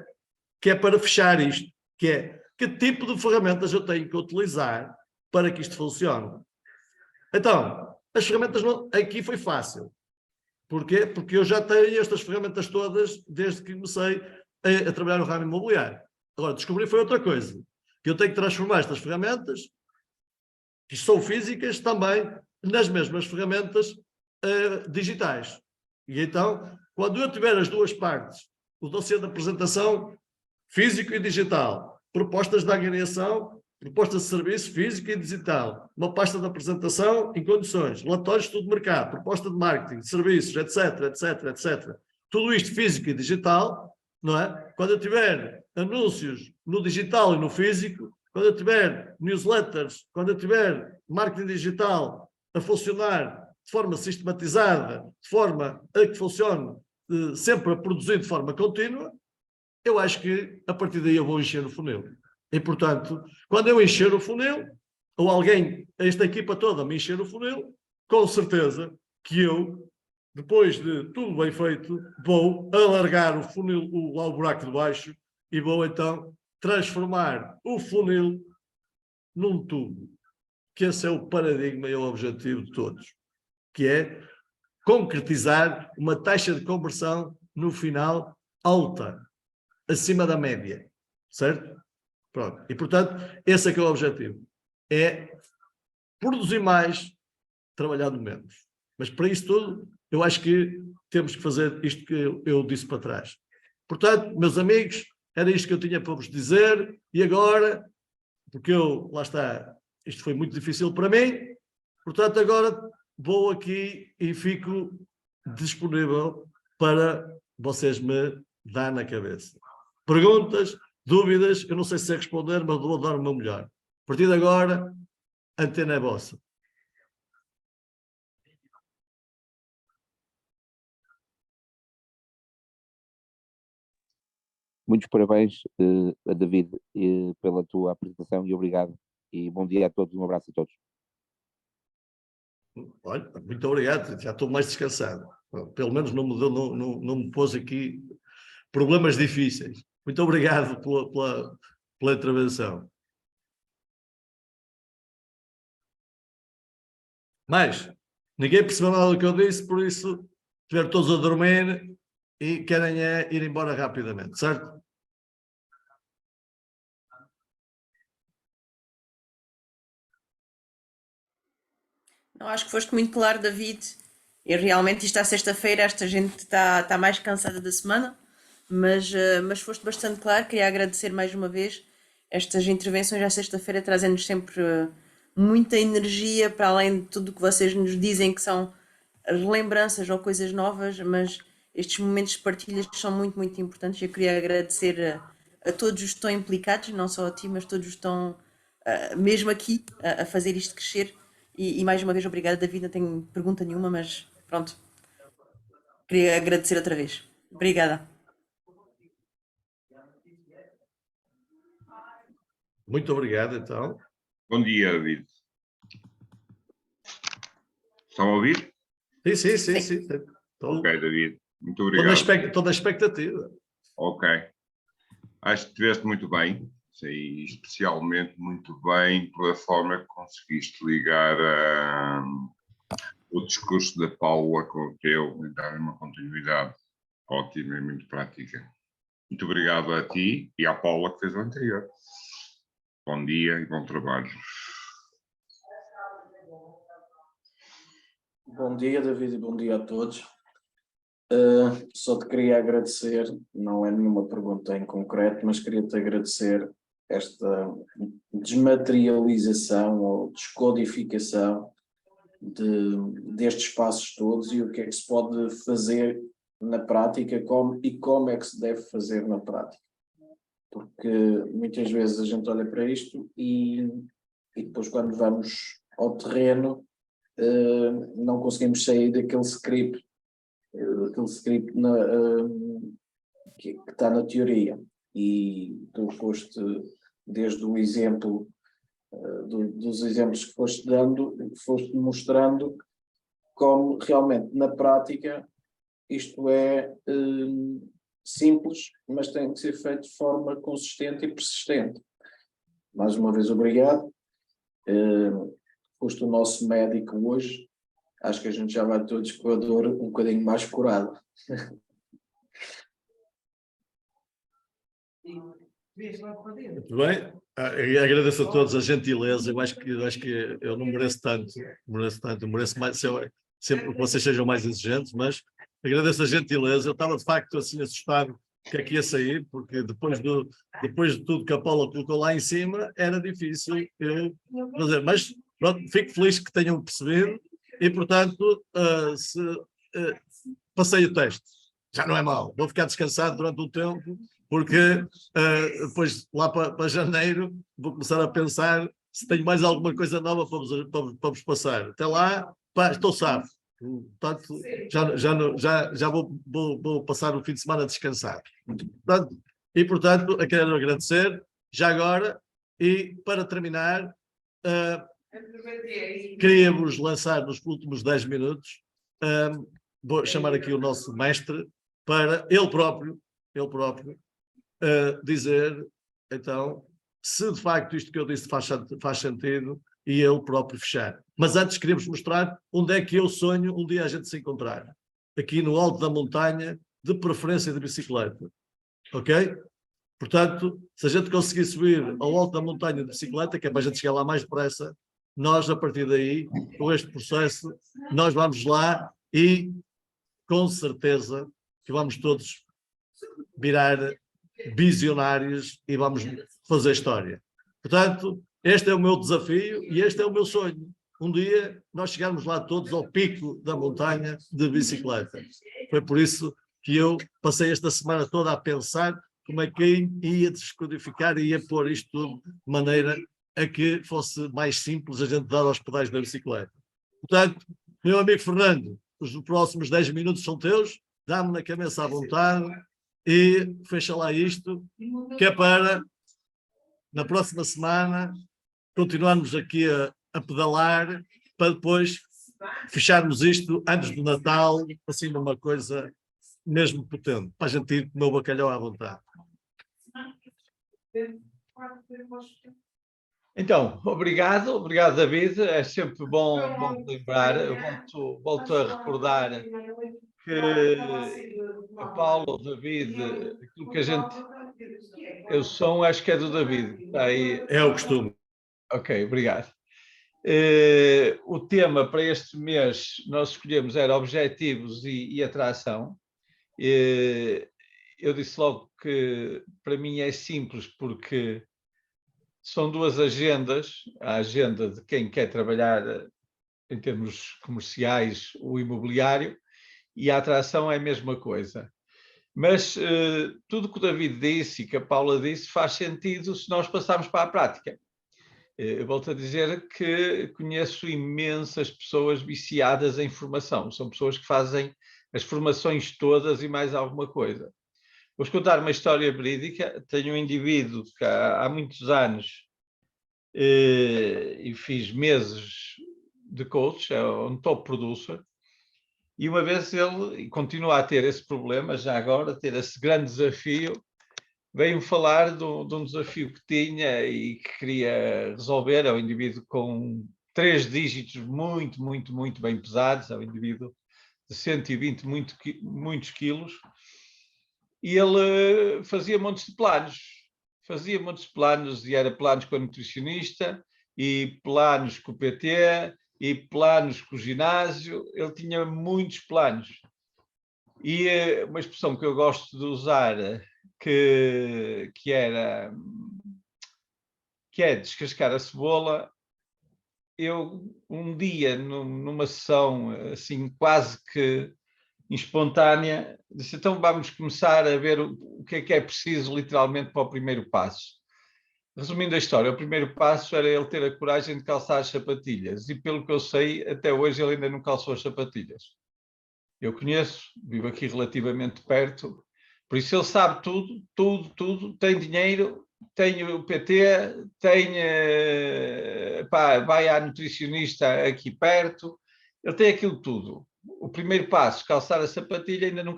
Que é para fechar isto, que é, que tipo de ferramentas eu tenho que utilizar para que isto funcione? Então, as ferramentas aqui foi fácil. Porquê? Porque eu já tenho estas ferramentas todas desde que comecei a trabalhar no ramo imobiliário. Agora, descobri foi outra coisa, que eu tenho que transformar estas ferramentas, que são físicas, também nas mesmas ferramentas digitais. E então, quando eu tiver as duas partes, o dossiê de apresentação físico e digital, propostas de agregação, propostas de serviço físico e digital, uma pasta de apresentação em condições, relatórios de estudo de mercado, proposta de marketing, serviços, etc, etc, etc. Tudo isto físico e digital, não é? Quando eu tiver anúncios no digital e no físico, quando eu tiver newsletters, quando eu tiver marketing digital a funcionar de forma sistematizada, de forma a que funcione sempre a produzir de forma contínua, eu acho que a partir daí eu vou encher o funil. E, portanto, quando eu encher o funil, ou alguém, esta equipa toda me encher o funil, com certeza que eu, depois de tudo bem feito, vou alargar o funil, lá o buraco de baixo, e vou então transformar o funil num tubo. Que esse é o paradigma e o objetivo de todos. Que é concretizar uma taxa de conversão no final alta, acima da média, certo? Pronto. E, portanto, esse é que é o objetivo. É produzir mais, trabalhando menos. Mas para isso tudo, eu acho que temos que fazer isto que eu disse para trás. Portanto, meus amigos, era isto que eu tinha para vos dizer, e agora, porque lá está, isto foi muito difícil para mim, portanto, agora vou aqui e fico disponível para vocês me dar na cabeça. Perguntas, dúvidas, eu não sei se sei responder, mas vou dar o meu melhor. A partir de agora, a antena é vossa. Muitos parabéns, a David, pela tua apresentação e obrigado. E bom dia a todos, um abraço a todos. Olha, muito obrigado, já estou mais descansado. Pelo menos não me pôs aqui problemas difíceis. Muito obrigado pela intervenção. Mas ninguém percebeu nada do que eu disse, por isso estiveram todos a dormir e querem ir embora rapidamente, certo? Não, acho que foste muito claro, David. E realmente isto à sexta-feira, esta gente está mais cansada da semana, mas foste bastante claro. Queria agradecer mais uma vez estas intervenções à sexta-feira, trazendo-nos sempre muita energia, para além de tudo o que vocês nos dizem que são lembranças ou coisas novas, mas estes momentos de partilhas são muito, muito importantes. Eu queria agradecer a todos os que estão implicados, não só a ti, mas todos os que estão mesmo aqui a fazer isto crescer. E mais uma vez, obrigada, David. Não tenho pergunta nenhuma, mas pronto. Queria agradecer outra vez. Obrigada. Muito obrigado, então. Bom dia, David. Estão a ouvir? Sim. Ok, David. Muito obrigado. Estou na expectativa. Ok. Acho que estiveste muito bem. Sei especialmente muito bem pela forma que conseguiste ligar o discurso da Paula com o teu e dar uma continuidade ótima e muito prática. Muito obrigado a ti e à Paula que fez o anterior. Bom dia e bom trabalho. Bom dia, David, e bom dia a todos. Só te queria agradecer, não é nenhuma pergunta em concreto, mas queria-te agradecer esta desmaterialização ou descodificação destes passos todos e o que é que se pode fazer na prática e como é que se deve fazer na prática. Porque muitas vezes a gente olha para isto e depois quando vamos ao terreno não conseguimos sair daquele script que está na teoria. E tu foste, desde o exemplo, dos exemplos que foste dando, foste mostrando como realmente na prática isto é simples, mas tem que ser feito de forma consistente e persistente. Mais uma vez, obrigado. Foste o nosso médico hoje. Acho que a gente já vai todos com a dor um bocadinho mais curada. Muito bem. E agradeço a todos a gentileza. Eu acho que eu não mereço tanto. Mereço mais, sempre que vocês sejam mais exigentes, mas agradeço a gentileza. Eu estava de facto assim assustado que aqui ia sair, porque depois de tudo que a Paula colocou lá em cima, era difícil eu fazer. Mas pronto, fico feliz que tenham percebido e, portanto, passei o teste. Já não é mau. Vou ficar descansado durante um tempo, porque depois, lá para janeiro, vou começar a pensar se tenho mais alguma coisa nova para vos passar. Até lá, estou safo. Portanto, já vou passar o fim de semana a descansar. Portanto, eu quero agradecer, já agora, e para terminar, queria-vos lançar nos últimos 10 minutos, vou chamar aqui o nosso mestre, para ele próprio dizer, então, se de facto isto que eu disse faz sentido, e ele próprio fechar. Mas antes queríamos mostrar onde é que eu sonho um dia a gente se encontrar. Aqui no alto da montanha, de preferência de bicicleta. Ok? Portanto, se a gente conseguir subir ao alto da montanha de bicicleta, que é para a gente chegar lá mais depressa, nós, a partir daí, com este processo, nós vamos lá e, com certeza, que vamos todos virar visionários e vamos fazer história. Portanto, este é o meu desafio e este é o meu sonho. Um dia nós chegarmos lá todos ao pico da montanha de bicicleta. Foi por isso que eu passei esta semana toda a pensar como é que ia descodificar e ia pôr isto tudo de maneira a que fosse mais simples a gente dar aos pedais da bicicleta. Portanto, meu amigo Fernando, os próximos 10 minutos são teus, dá-me na cabeça à vontade e fecha lá isto, que é para, na próxima semana, continuarmos aqui a pedalar, para depois fecharmos isto antes do Natal, assim numa coisa mesmo potente, para a gente ir comer o bacalhau à vontade. Então, obrigado David, é sempre bom lembrar, eu volto a recordar que a Paula, o David, aquilo que a gente, eu som acho que é do David, está aí. É o costume. Ok, obrigado. O tema para este mês nós escolhemos era objetivos e atração. Eu disse logo que para mim é simples porque são duas agendas, a agenda de quem quer trabalhar em termos comerciais, o imobiliário, e a atração é a mesma coisa. Mas tudo o que o David disse e que a Paula disse faz sentido se nós passarmos para a prática. Eu volto a dizer que conheço imensas pessoas viciadas em formação. São pessoas que fazem as formações todas e mais alguma coisa. Vou-vos contar uma história verídica. Tenho um indivíduo que há muitos anos e fiz meses de coach, é um top producer, e uma vez ele continua a ter esse problema, já agora, ter esse grande desafio, veio-me falar de um desafio que tinha e que queria resolver. É um indivíduo com 3 dígitos muito bem pesados, é um indivíduo de 120 muitos quilos, e ele fazia montes de planos, e era planos com a nutricionista, e planos com o PT, e planos com o ginásio. Ele tinha muitos planos. E uma expressão que eu gosto de usar, que é descascar a cebola. Eu, um dia, numa sessão assim quase que espontânea, disse, então vamos começar a ver o que é preciso literalmente para o primeiro passo. Resumindo a história, o primeiro passo era ele ter a coragem de calçar as sapatilhas, e pelo que eu sei, até hoje ele ainda não calçou as sapatilhas. Eu conheço, vivo aqui relativamente perto, por isso ele sabe tudo, tem dinheiro, tem o PT, vai à nutricionista aqui perto, Ele tem aquilo tudo. O primeiro passo, calçar a sapatilha, ainda não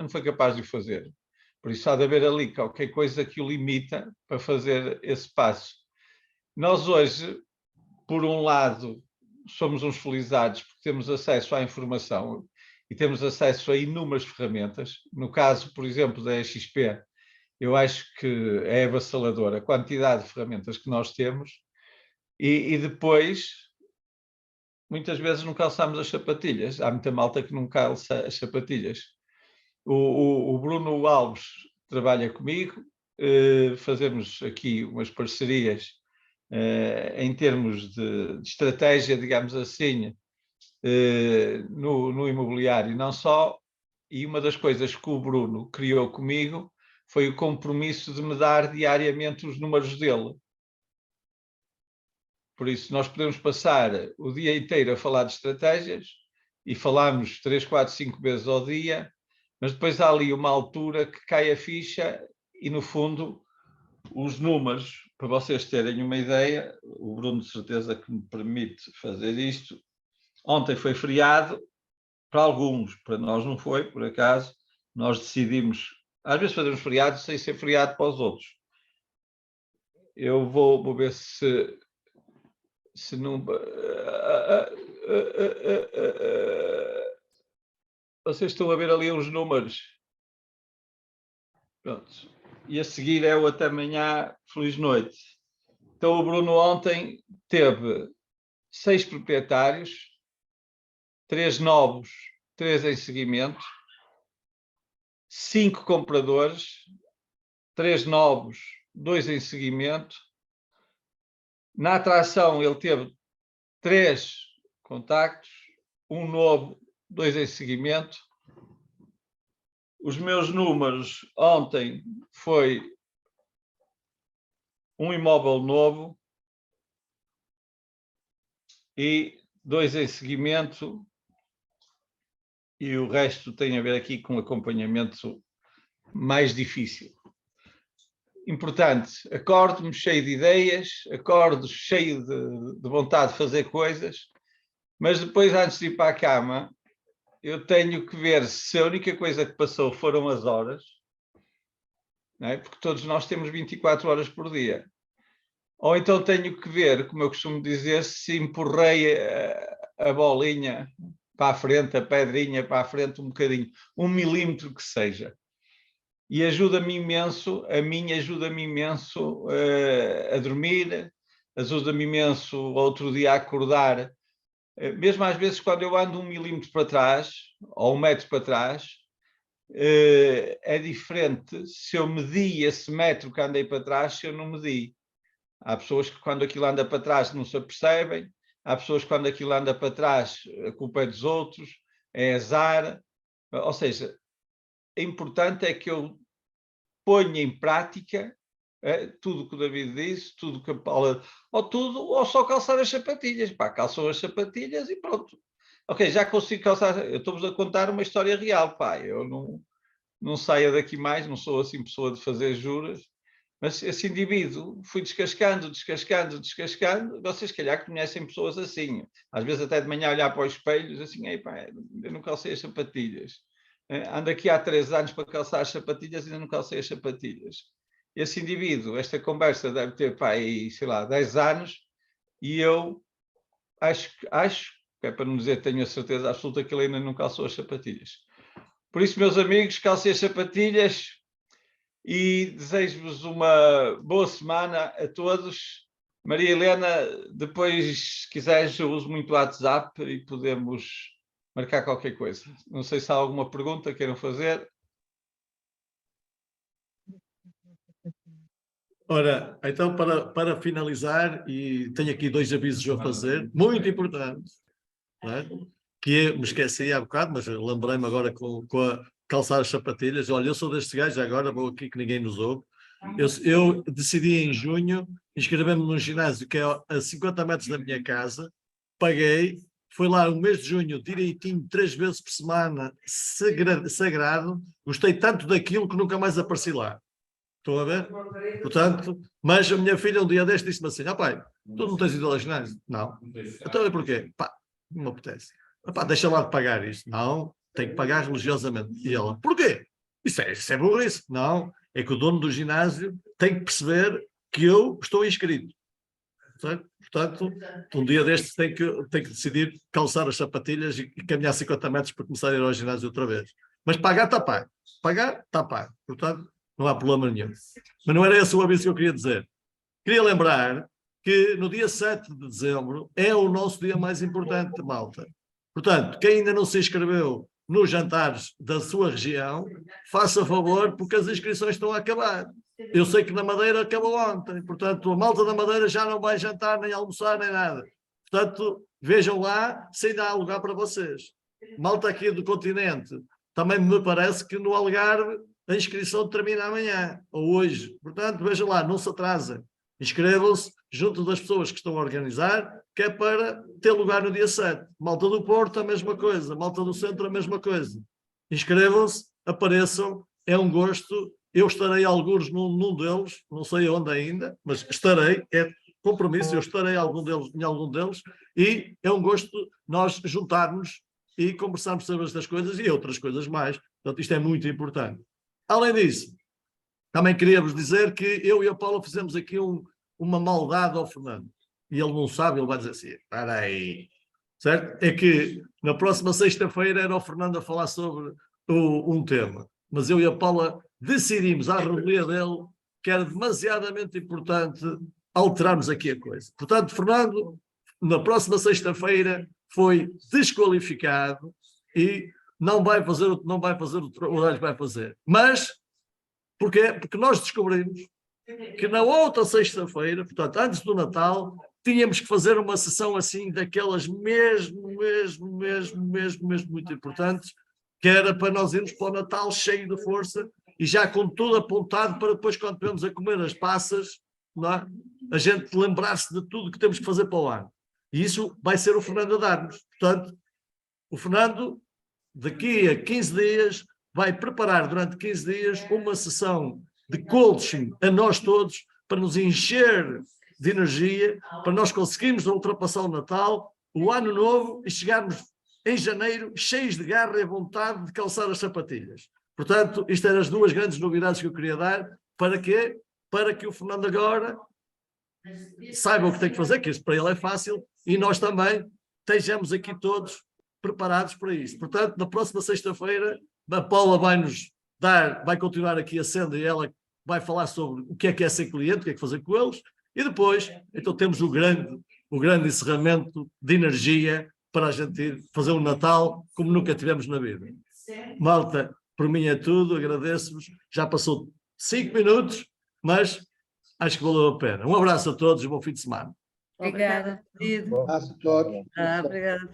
foi capaz de o fazer. Por isso há de haver ali qualquer coisa que o limita para fazer esse passo. Nós hoje, por um lado, somos uns felizardos porque temos acesso à informação e temos acesso a inúmeras ferramentas. No caso, por exemplo, da XP, eu acho que é avassaladora a quantidade de ferramentas que nós temos e depois, muitas vezes não calçamos as sapatilhas. Há muita malta que não calça as sapatilhas. O Bruno Alves trabalha comigo, fazemos aqui umas parcerias em termos de estratégia, digamos assim, no imobiliário, não só. E uma das coisas que o Bruno criou comigo foi o compromisso de me dar diariamente os números dele. Por isso, nós podemos passar o dia inteiro a falar de estratégias e falamos 3, 4, 5 vezes ao dia, mas depois há ali uma altura que cai a ficha e, no fundo, os números, para vocês terem uma ideia, o Bruno de certeza que me permite fazer isto. Ontem foi feriado, para alguns, para nós não foi, por acaso, nós decidimos, às vezes fazemos feriado sem ser feriado para os outros. Eu vou ver se não... Vocês estão a ver ali uns números. Pronto. E a seguir é o até amanhã, feliz noite. Então o Bruno ontem teve 6 proprietários, 3 novos, 3 em seguimento, 5 compradores, 3 novos, 2 em seguimento. Na atração ele teve 3 contactos, 1 novo, 2 em seguimento. Os meus números ontem foi um imóvel novo e 2 em seguimento, e o resto tem a ver aqui com acompanhamento mais difícil. Importante, acordo-me cheio de ideias, acordo cheio de vontade de fazer coisas, mas depois, antes de ir para a cama, eu tenho que ver se a única coisa que passou foram as horas, não é? Porque todos nós temos 24 horas por dia. Ou então tenho que ver, como eu costumo dizer, se empurrei a bolinha para a frente, a pedrinha para a frente um bocadinho, 1 milímetro que seja. E ajuda-me imenso, a mim ajuda-me imenso a dormir, ajuda-me imenso outro dia a acordar. Mesmo às vezes quando eu ando 1 milímetro para trás, ou 1 metro para trás, é diferente se eu medi esse metro que andei para trás, se eu não medi. Há pessoas que quando aquilo anda para trás não se apercebem, há pessoas que quando aquilo anda para trás a culpa é dos outros, é azar. Ou seja, o importante é que eu ponha em prática tudo o que o David disse, tudo o que a Paula... Ou só calçar as sapatilhas. Pá, calçou as sapatilhas e pronto. Ok, já consigo calçar... Eu estou-vos a contar uma história real, pá. Eu não saio daqui mais, não sou assim pessoa de fazer juras. Mas esse indivíduo fui descascando. Vocês, se calhar, conhecem pessoas assim. Às vezes até de manhã olhar para os espelhos, assim, ei pá, eu não calcei as sapatilhas. Ando aqui há 3 anos para calçar as sapatilhas e ainda não calcei as sapatilhas. Esse indivíduo, esta conversa deve ter, pá, aí, sei lá, 10 anos, e eu acho, que é para não dizer, tenho a certeza absoluta que ele ainda não calçou as sapatilhas. Por isso, meus amigos, calcei as sapatilhas e desejo-vos uma boa semana a todos. Maria Helena, depois, se quiseres, eu uso muito o WhatsApp e podemos marcar qualquer coisa. Não sei se há alguma pergunta que queiram fazer. Ora, então para finalizar, e tenho aqui 2 avisos a fazer, muito importantes, não é? Que me esqueci há bocado, mas lembrei-me agora com a calçar as sapatilhas. Olha, eu sou destes gajos, agora vou aqui que ninguém nos ouve. Eu decidi em junho inscrever-me num ginásio que é a 50 metros da minha casa, paguei, foi lá o mês de junho, direitinho, 3 vezes por semana, sagrado, gostei tanto daquilo que nunca mais apareci lá. Estão a ver? Portanto, mas a minha filha um dia deste disse-me assim, pai, tu não tens ido ao ginásio? Não. Então é porquê? Pá, não me apetece. Epá, deixa lá de pagar isto. Não, tem que pagar religiosamente. E ela, porquê? Isso é burrice. Não, é que o dono do ginásio tem que perceber que eu estou inscrito. Certo? Portanto, um dia destes tem que decidir calçar as sapatilhas e caminhar 50 metros para começar a ir ao ginásio outra vez. Mas pagar está pago. Pagar está pago. Portanto, não há problema nenhum. Mas não era esse o aviso que eu queria dizer. Queria lembrar que no dia 7 de dezembro é o nosso dia mais importante, malta. Portanto, quem ainda não se inscreveu nos jantares da sua região, faça favor, porque as inscrições estão a acabar. Eu sei que na Madeira acabou ontem, portanto, a malta da Madeira já não vai jantar, nem almoçar, nem nada. Portanto, vejam lá se ainda há lugar para vocês. Malta aqui do continente, também me parece que no Algarve a inscrição termina amanhã, ou hoje. Portanto, vejam lá, não se atrasem. Inscrevam-se junto das pessoas que estão a organizar, que é para ter lugar no dia 7. Malta do Porto, a mesma coisa. Malta do Centro, a mesma coisa. Inscrevam-se, apareçam, é um gosto. Eu estarei algures num deles, não sei onde ainda, mas estarei, é compromisso, eu estarei em algum deles, e é um gosto nós juntarmos e conversarmos sobre estas coisas e outras coisas mais. Portanto, isto é muito importante. Além disso, também queria-vos dizer que eu e a Paula fizemos aqui uma maldade ao Fernando. E ele não sabe, ele vai dizer assim, espera aí. Certo? É que na próxima sexta-feira era o Fernando a falar sobre um tema. Mas eu e a Paula decidimos, à revelia dele, que era demasiadamente importante alterarmos aqui a coisa. Portanto, Fernando, na próxima sexta-feira, foi desqualificado e não vai fazer o trabalho que vai fazer. Mas, porquê? Porque nós descobrimos que na outra sexta-feira, portanto, antes do Natal, tínhamos que fazer uma sessão assim, daquelas mesmo muito importantes, que era para nós irmos para o Natal cheio de força e já com tudo apontado para depois, quando estivermos a comer as passas, não é? A gente lembrar-se de tudo que temos que fazer para o ano. E isso vai ser o Fernando a dar-nos. Portanto, o Fernando, daqui a 15 dias, vai preparar durante 15 dias uma sessão de coaching a nós todos para nos encher de energia, para nós conseguirmos ultrapassar o Natal, o Ano Novo e chegarmos em janeiro cheios de garra e vontade de calçar as sapatilhas. Portanto, isto eram as duas grandes novidades que eu queria dar. Para quê? Para que o Fernando agora saiba o que tem que fazer, que isso para ele é fácil, e nós também estejamos aqui todos preparados para isso. Portanto, na próxima sexta-feira, a Paula vai continuar aqui a senda e ela vai falar sobre o que é ser cliente, o que é que fazer com eles, e depois, então temos o grande encerramento de energia para a gente ir fazer um Natal como nunca tivemos na vida. Malta, por mim é tudo, agradeço-vos. Já passou 5 minutos, mas acho que valeu a pena. Um abraço a todos e bom fim de semana. Obrigada. Um abraço a todos. Obrigada, Fernando.